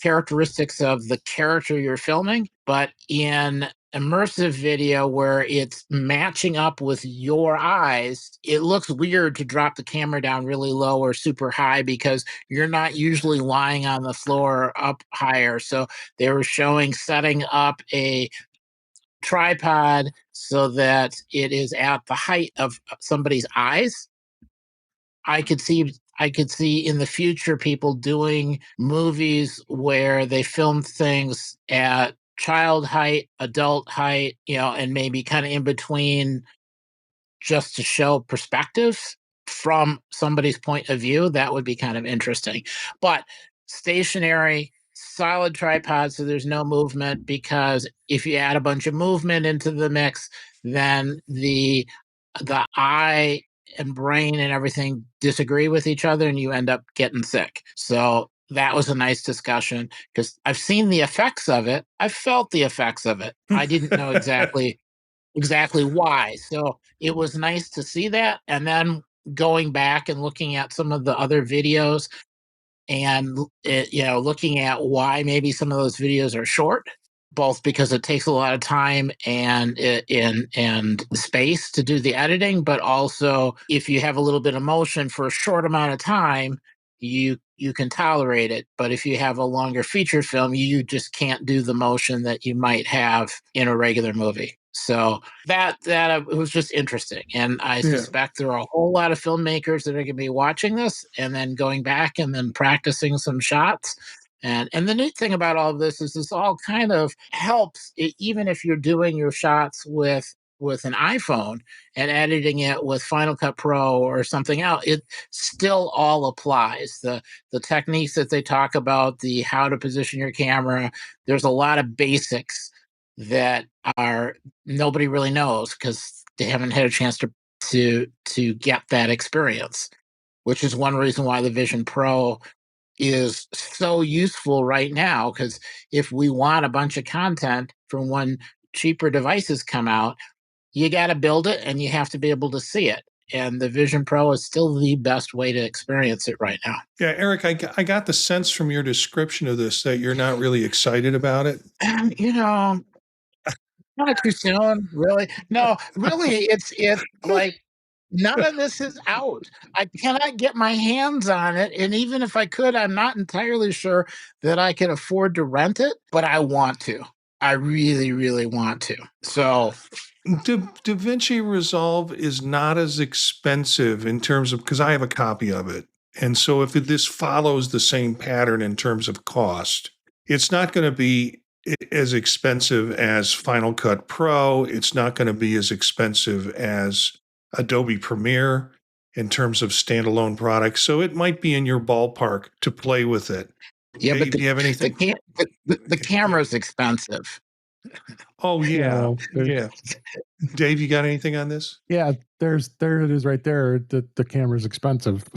characteristics of the character you're filming. But in immersive video, where it's matching up with your eyes, it looks weird to drop the camera down really low or super high because you're not usually lying on the floor up higher. So they were showing setting up a tripod so that it is at the height of somebody's eyes. I could see in the future people doing movies where they film things at child height, adult height, and maybe kind of in between, just to show perspective from somebody's point of view. That would be kind of interesting. But stationary, solid tripod, so there's no movement, because if you add a bunch of movement into the mix, then the eye and brain and everything disagree with each other and you end up getting sick. So that was a nice discussion, because I've seen the effects of it. I felt the effects of it. I didn't know exactly why. So it was nice to see that. And then going back and looking at some of the other videos, and looking at why maybe some of those videos are short, both because it takes a lot of time and space to do the editing, but also if you have a little bit of motion for a short amount of time, you can tolerate it. But if you have a longer feature film, you just can't do the motion that you might have in a regular movie. So that it was just interesting, and I suspect there are a whole lot of filmmakers that are going to be watching this and then going back and then practicing some shots. And the neat thing about all of this is this all kind of helps, even if you're doing your shots with an iPhone and editing it with Final Cut Pro or something else. It still all applies. The techniques that they talk about, the how to position your camera, there's a lot of basics that are nobody really knows because they haven't had a chance to get that experience, which is one reason why the Vision Pro is so useful right now. Because if we want a bunch of content from when cheaper devices come out, you got to build it and you have to be able to see it. and the Vision Pro is still the best way to experience it right now. Yeah, Eric, I got the sense from your description of this that you're not really excited about it. You know, not too soon, really. No, really, it's like none of this is out. I cannot get my hands on it, and even if I could, I'm not entirely sure that I can afford to rent it, but I want to. I really, really want to. So DaVinci Resolve is not as expensive in terms of, because I have a copy of it. And so if this follows the same pattern in terms of cost, it's not going to be as expensive as Final Cut Pro. It's not going to be as expensive as Adobe Premiere in terms of standalone products. So it might be in your ballpark to play with it. yeah, Dave, but do you have anything? the camera's expensive. Oh, yeah. Yeah. Yeah. Dave, you got anything on this? Yeah, there it is right there. The camera's expensive.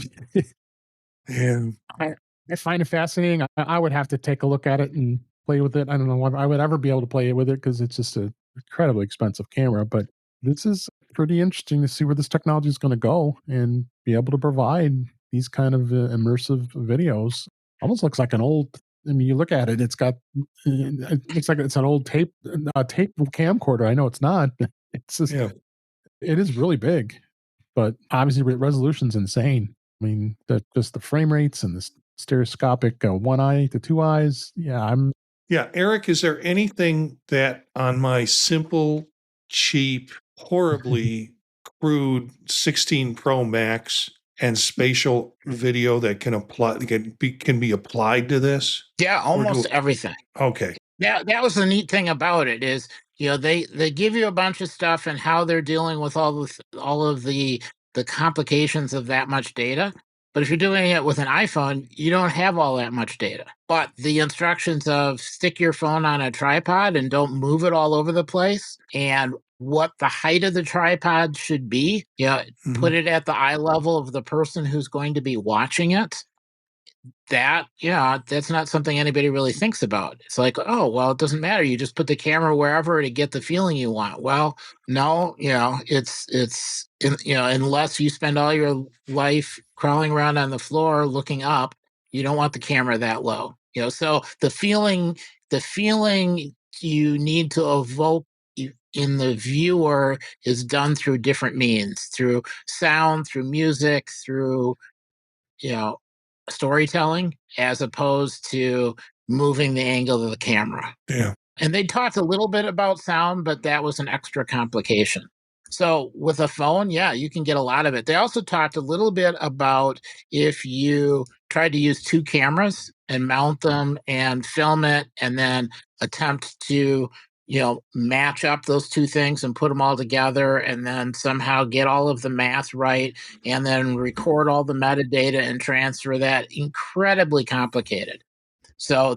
Yeah. I find it fascinating. I would have to take a look at it and play with it. I don't know if I would ever be able to play with it because it's just an incredibly expensive camera. But this is pretty interesting to see where this technology is going to go and be able to provide these kind of immersive videos. Almost looks like an old. I mean, you look at it; it's got. It looks like it's an old tape camcorder. I know it's not. It's just. Yeah. It is really big, but obviously resolution's insane. I mean, just the frame rates and the stereoscopic one eye to two eyes. Yeah. Eric, is there anything that on my simple, cheap, horribly crude 16 Pro Max and spatial video that can be applied to this? Yeah, almost everything. Okay. That was the neat thing about it is, they give you a bunch of stuff and how they're dealing with all of the complications of that much data. But if you're doing it with an iPhone, you don't have all that much data. But the instructions of stick your phone on a tripod and don't move it all over the place, and what the height of the tripod should be, put it at the eye level of the person who's going to be watching it. That's not something anybody really thinks about. It's like, oh, well, it doesn't matter. You just put the camera wherever to get the feeling you want. Well, no, unless you spend all your life crawling around on the floor looking up, you don't want the camera that low. So the feeling you need to evoke in the viewer is done through different means, through sound, through music, through storytelling, as opposed to moving the angle of the camera. Yeah. And they talked a little bit about sound, but that was an extra complication. So with a phone, you can get a lot of it. They also talked a little bit about if you tried to use two cameras and mount them and film it and then attempt to match up those two things and put them all together and then somehow get all of the math right and then record all the metadata and transfer that. Incredibly complicated. So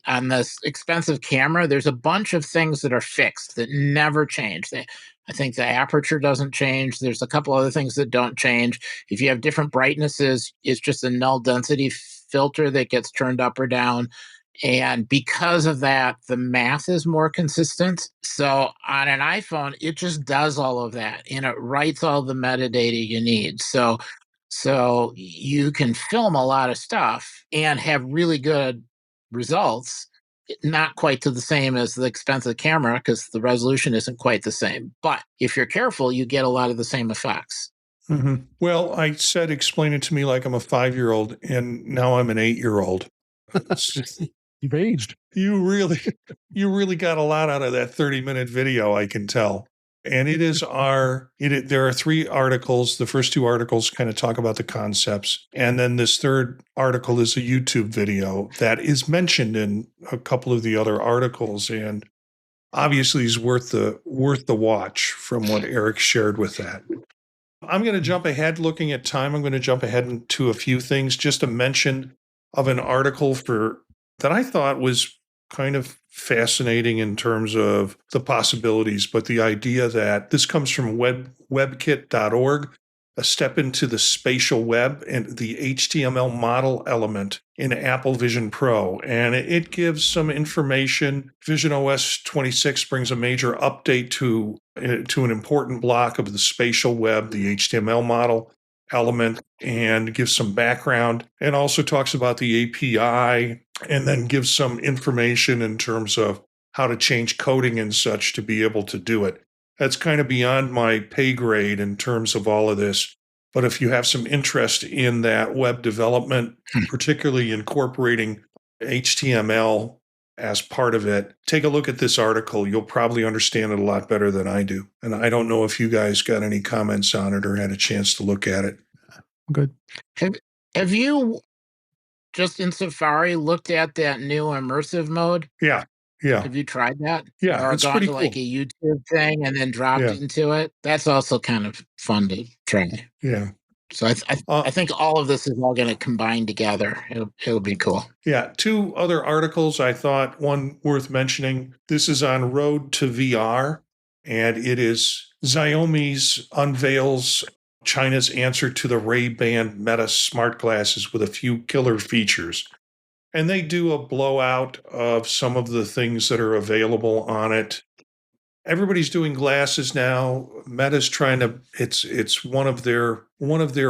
on this expensive camera, there's a bunch of things that are fixed that never change. I think the aperture doesn't change. There's a couple other things that don't change. If you have different brightnesses, it's just a null density filter that gets turned up or down. And because of that, the math is more consistent. So on an iPhone, it just does all of that and it writes all the metadata you need. So you can film a lot of stuff and have really good results, not quite to the same as the expensive camera because the resolution isn't quite the same. But if you're careful, you get a lot of the same effects. Mm-hmm. Well, I said, explain it to me like I'm a 5-year-old, and now I'm an 8-year-old. You've aged. You really got a lot out of that 30-minute video, I can tell. And there are 3 articles. The first 2 articles kind of talk about the concepts. And then this third article is a YouTube video that is mentioned in a couple of the other articles. And obviously is worth the watch from what Eric shared with that. I'm going to jump ahead looking at time. I'm going to jump ahead into a few things. Just a mention of an article that I thought was kind of fascinating in terms of the possibilities, but the idea that this comes from webkit.org. a step into the spatial web and the HTML model element in Apple Vision Pro. And it gives some information. Vision OS 26 brings a major update to an important block of the spatial web, the HTML model element, and gives some background, and also talks about the API, and then gives some information in terms of how to change coding and such to be able to do it. That's kind of beyond my pay grade in terms of all of this. But if you have some interest in that web development, particularly incorporating HTML as part of it, take a look at this article. You'll probably understand it a lot better than I do. And I don't know if you guys got any comments on it or had a chance to look at it. Good. Have you, just in Safari, looked at that new immersive mode? Yeah. Have you tried that? Yeah, or it's gone pretty to cool. like a YouTube thing and then dropped into it? That's also kind of fun to try. Yeah. So I think all of this is all going to combine together. It'll be cool. Yeah. 2 other articles I thought, one worth mentioning. This is on Road to VR, and it is Xiaomi's unveils China's answer to the Ray-Ban Meta smart glasses with a few killer features. And they do a blowout of some of the things that are available on it. Everybody's doing glasses now. Meta's trying to, it's one of their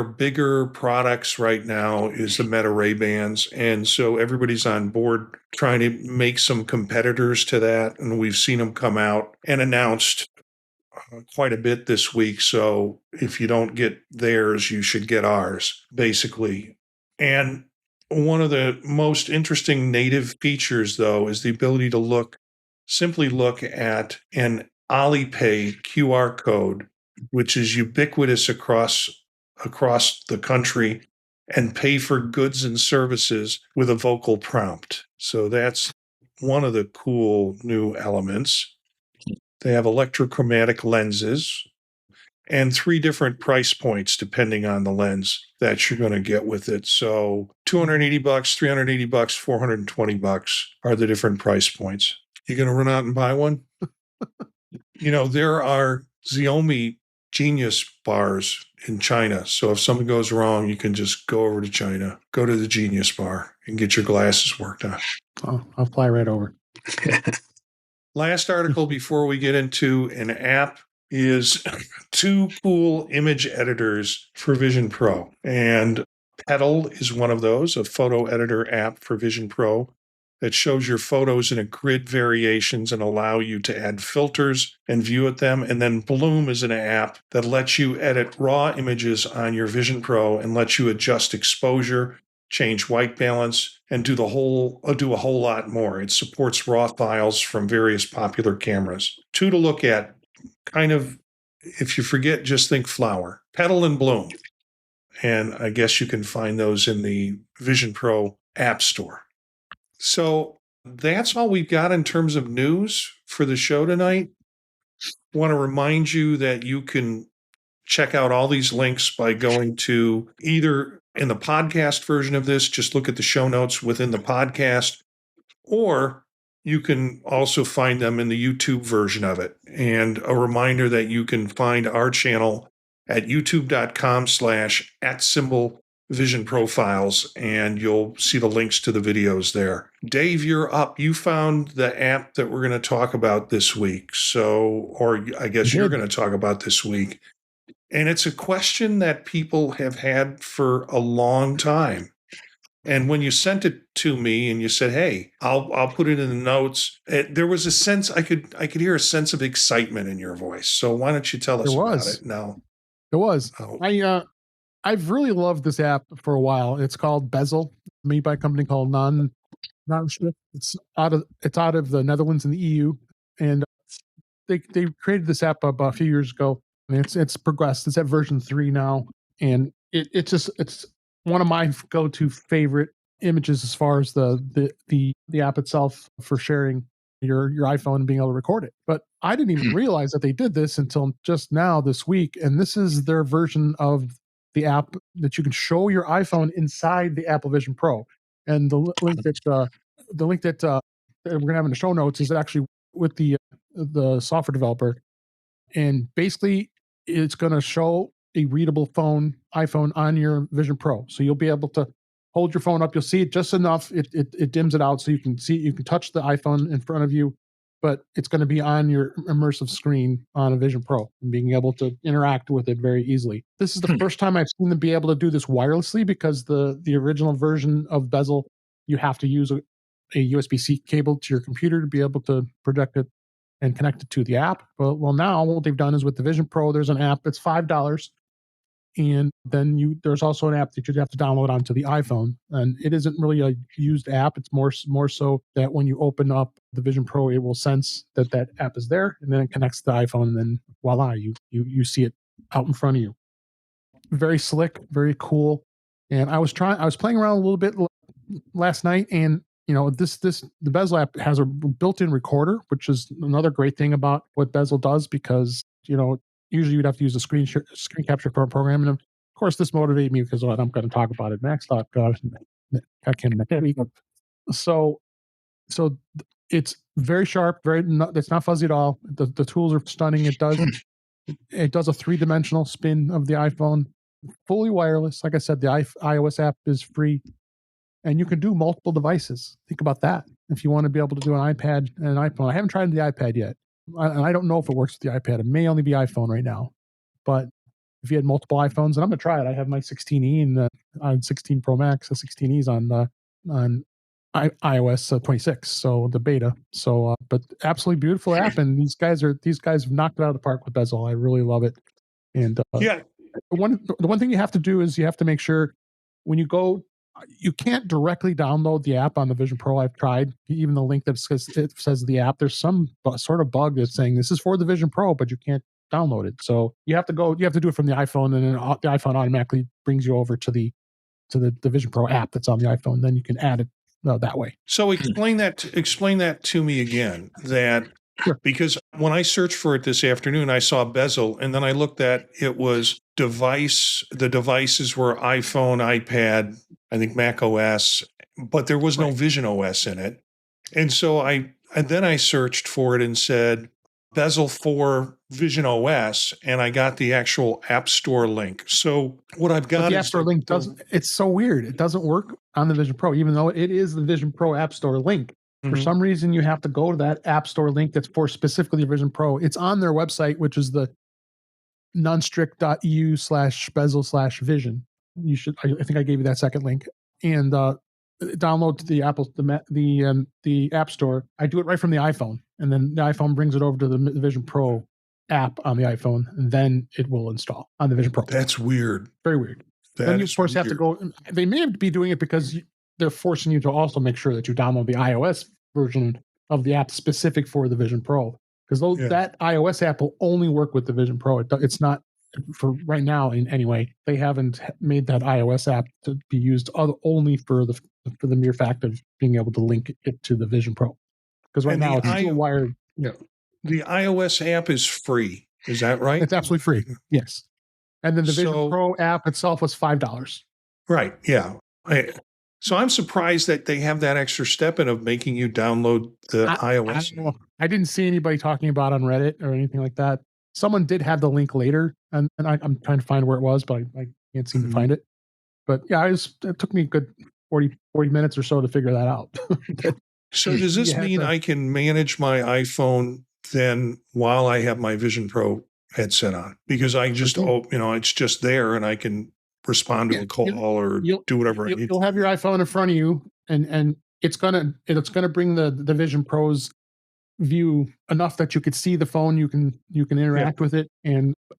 bigger products right now is the Meta Ray-Bans. And so everybody's on board trying to make some competitors to that. And we've seen them come out and announced quite a bit this week. So if you don't get theirs, you should get ours, basically. And one of the most interesting native features, though, is the ability to simply look at an Alipay QR code, which is ubiquitous across the country, and pay for goods and services with a vocal prompt. So that's one of the cool new elements. They have electrochromatic lenses and 3 different price points depending on the lens that you're going to get with it. So $280, $380, $420 are the different price points. You going to run out and buy one? There are Xiaomi Genius bars in China. So if something goes wrong, you can just go over to China, go to the Genius bar and get your glasses worked on. Oh, I'll fly right over. Last article before we get into an app is 2 cool image editors for Vision Pro. And Petal is one of those, a photo editor app for Vision Pro that shows your photos in a grid variations and allow you to add filters and view at them. And then Bloom is an app that lets you edit raw images on your Vision Pro and lets you adjust exposure, change white balance, and do a whole lot more. It supports raw files from various popular cameras. 2 to look at. Kind of, if you forget, just think flower. Petal and Bloom. And I guess you can find those in the Vision Pro App Store. So that's all we've got in terms of news for the show tonight. I want to remind you that you can check out all these links by going to either in the podcast version of this, just look at the show notes within the podcast, or you can also find them in the YouTube version of it. And a reminder that you can find our channel at youtube.com/@vision profiles, and you'll see the links to the videos there. Dave, you're up. You found the app that we're going to talk about this week. Or I guess you're going to talk about this week. And it's a question that people have had for a long time. And when you sent it to me and you said, "Hey, I'll put it in the notes," there was a sense I could hear a sense of excitement in your voice. So why don't you tell us about it now? It was. I've really loved this app for a while. It's called Bezel, made by a company called Non-Strip. It's out of the Netherlands and the EU, and they created this app about a few years ago. And it's progressed. It's at version 3 now, and it's one of my go-to favorite images as far as the app itself for sharing your iPhone and being able to record it. But I didn't even realize that they did this until just now this week. And this is their version of the app that you can show your iPhone inside the Apple Vision Pro. And the link that we're gonna have in the show notes is actually with the software developer. And basically, it's going to show a readable iPhone on your Vision Pro. So you'll be able to hold your phone up. You'll see it just enough. It dims it out so you can see. You can touch the iPhone in front of you, but it's going to be on your immersive screen on a Vision Pro and being able to interact with it very easily. This is the first time I've seen them be able to do this wirelessly, because the original version of Bezel, you have to use a USB-C cable to your computer to be able to project it and connect it to the app. Well, now what they've done is with the Vision Pro, there's an app that's $5. And then there's also an app that you'd have to download onto the iPhone, and it isn't really a used app. It's more so that when you open up the Vision Pro, it will sense that app is there, and then it connects to the iPhone, and then voila, you see it out in front of you. Very slick, very cool. And I was playing around a little bit last night, and the Bezel app has a built-in recorder, which is another great thing about what Bezel does, because usually you'd have to use a screen capture program. And of course, this motivated me because I'm going to talk about it next. I can't. So it's very sharp, it's not fuzzy at all. The tools are stunning. It does a 3-dimensional spin of the iPhone, fully wireless. Like I said, the iOS app is free, and you can do multiple devices. Think about that. If you want to be able to do an iPad and an iPhone, I haven't tried the iPad yet. And I don't know if it works with the iPad. It may only be iPhone right now. But if you had multiple iPhones, and I'm going to try it. I have my 16E and on 16 Pro Max, the 16Es on iOS 26, so the beta. So, but absolutely beautiful app, and these guys have knocked it out of the park with Bezel. I really love it. And the one thing you have to do is you have to make sure when you go, you can't directly download the app on the Vision Pro. I've tried. Even the link that says the app, there's some sort of bug that's saying this is for the Vision Pro, but you can't download it. So you have to do it from the iPhone, and then the iPhone automatically brings you over to the Vision Pro app that's on the iPhone. Then you can add it that way. So explain that to me again. Sure. Because when I searched for it this afternoon, I saw Bezel, and then I looked at it was device. The devices were iPhone, iPad, I think Mac OS, but there was no Vision OS in it. And so then I searched for it and said Bezel for Vision OS, and I got the actual App Store link. So what I've got the App Store link doesn't. It's so weird. It doesn't work on the Vision Pro, even though it is the Vision Pro App Store link. For some reason, you have to go to that App Store link that's for specifically Vision Pro. It's on their website, which is the nonstrict.eu/bezel/vision. You should. I think I gave you that second link, and download to the App Store. I do it right from the iPhone, and then the iPhone brings it over to the Vision Pro app on the iPhone, and then it will install on the Vision Pro. That's weird. Very weird. Then you, of course, have to go. They may be doing it because they're forcing you to also make sure that you download the iOS version of the app specific for the Vision Pro, because that iOS app will only work with the Vision Pro. It's not, for right now in any way, they haven't made that iOS app to be used only for the mere fact of being able to link it to the Vision Pro. Because right now it's still wired. Yeah. The iOS app is free. Is that right? It's absolutely free. Yes. And then the Vision Pro app itself was $5. Right. Yeah. So I'm surprised that they have that extra step in of making you download the iOS. I didn't see anybody talking about it on Reddit or anything like that. Someone did have the link later, and I'm trying to find where it was, but I can't seem to find it. But yeah, it took me a good 40 minutes or so to figure that out. So does this mean I can manage my iPhone then while I have my Vision Pro headset on? Because I just, it's just there, and I can respond to a call or do whatever I need. You'll have your iPhone in front of you, and it's gonna bring the Vision Pro's view enough that you could see the phone, you can interact with it,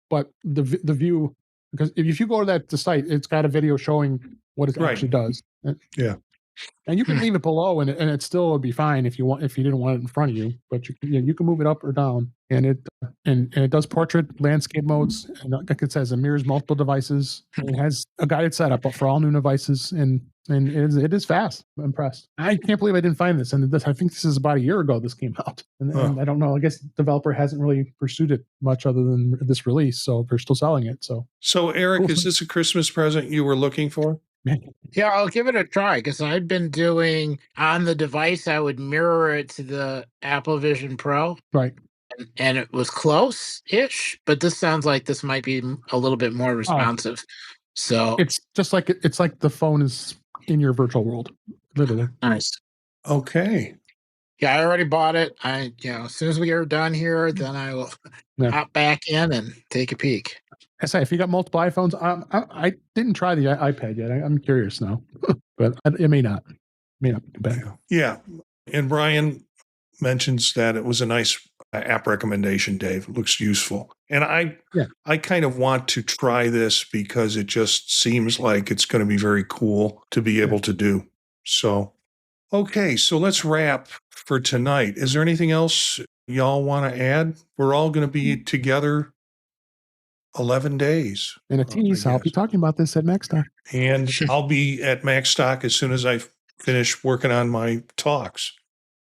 but the view, because if you go to the site, it's got a video showing what it actually does. Yeah. And you can leave it below, and it still would be fine if you didn't want it in front of you. But you can move it up or down, and it does portrait, landscape modes, and like it says, it mirrors multiple devices. It has a guided setup for all new devices, and it is fast. I'm impressed. I can't believe I didn't find this, and I think this is about a year ago this came out, and I don't know. I guess the developer hasn't really pursued it much other than this release, so they're still selling it. So Eric, is this a Christmas present you were looking for? Yeah, I'll give it a try, because I've been doing on the device, I would mirror it to the Apple Vision Pro. Right. and it was close-ish, but this sounds like this might be a little bit more responsive. So It's just like it's like the phone is in your virtual world, literally. nice. Okay. Yeah, I already bought it. As soon as we are done here, then I will hop back in and take a peek. I say, if you got multiple iPhones, I didn't try the iPad yet. I'm curious now, but it may not. May not be bad. Yeah. And Brian mentions that it was a nice app recommendation, Dave. It looks useful. And I kind of want to try this because it just seems like it's going to be very cool to be able to do. So, okay, so let's wrap for tonight. Is there anything else y'all want to add? We're all going to be together 11 days. In a tease, I'll be talking about this at MacStock. And I'll be at MacStock as soon as I finish working on my talks.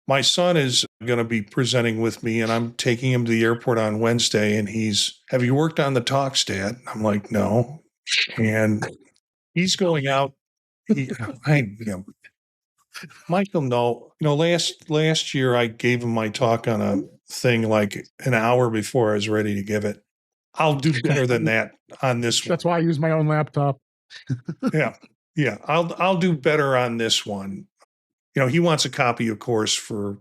My son is going to be presenting with me, and I'm taking him to the airport on Wednesday, and have you worked on the talks, Dad? I'm like, no. And he's going out. Michael, no. Last year I gave him my talk on a thing like an hour before I was ready to give it. I'll do better than that on this one. That's why I use my own laptop. Yeah. I'll do better on this one. He wants a copy, of course, for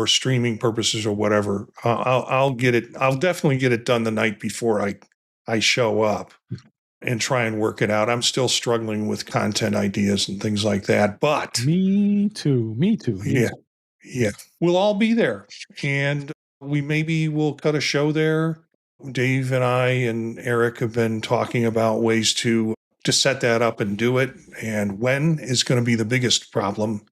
streaming purposes or whatever. I'll get it. I'll definitely get it done the night before I show up and try and work it out. I'm still struggling with content ideas and things like that. But me too. Yeah. We'll all be there, and we'll cut a show there. Dave and I and Eric have been talking about ways to set that up and do it. And when is going to be the biggest problem?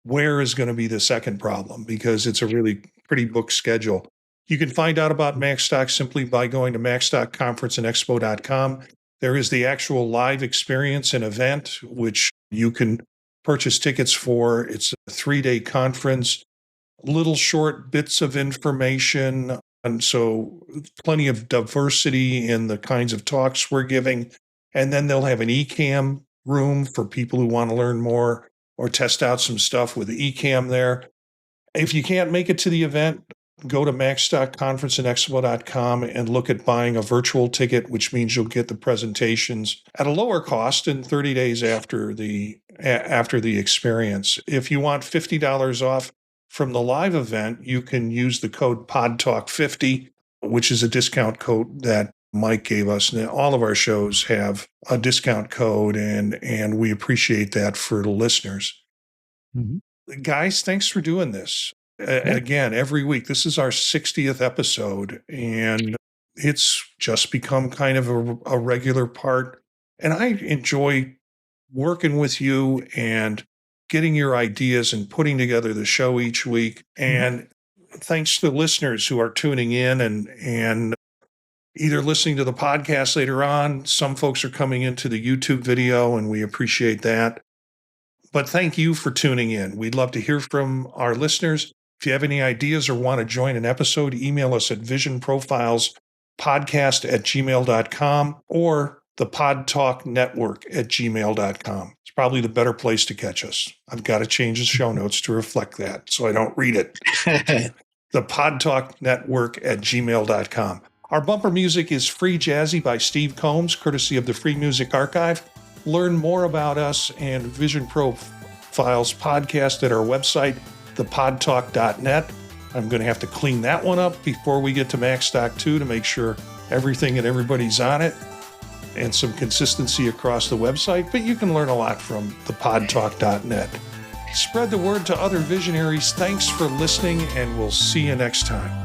Where is going to be the second problem? Because it's a really pretty booked schedule. You can find out about MacStock simply by going to macstockconferenceandexpo.com. There is the actual live experience and event, which you can purchase tickets for. It's a 3-day conference, little short bits of information. And so plenty of diversity in the kinds of talks we're giving. And then they'll have an eCam room for people who want to learn more or test out some stuff with the eCam there. If you can't make it to the event, go to macstockconferenceandexpo.com and look at buying a virtual ticket, which means you'll get the presentations at a lower cost in 30 days after the experience. If you want $50 off from the live event, you can use the code PodTalk50, which is a discount code that Mike gave us. And all of our shows have a discount code, and we appreciate that for the listeners. Mm-hmm. Guys, thanks for doing this. Again, every week. This is our 60th episode, and it's just become kind of a regular part. And I enjoy working with you and getting your ideas and putting together the show each week. And thanks to the listeners who are tuning in and either listening to the podcast later on. Some folks are coming into the YouTube video, and we appreciate that. But thank you for tuning in. We'd love to hear from our listeners. If you have any ideas or want to join an episode, email us at visionprofilespodcast@gmail.com or the podtalknetwork@gmail.com. It's probably the better place to catch us. I've got to change the show notes to reflect that so I don't read it. The podtalknetwork@gmail.com. Our bumper music is Free Jazzy by Steve Combs, courtesy of the Free Music Archive. Learn more about us and Vision Profiles podcast at our website, thepodtalk.net. I'm going to have to clean that one up before we get to MacStock 2 to make sure everything and everybody's on it and some consistency across the website. But you can learn a lot from thepodtalk.net. Spread the word to other visionaries. Thanks for listening, and we'll see you next time.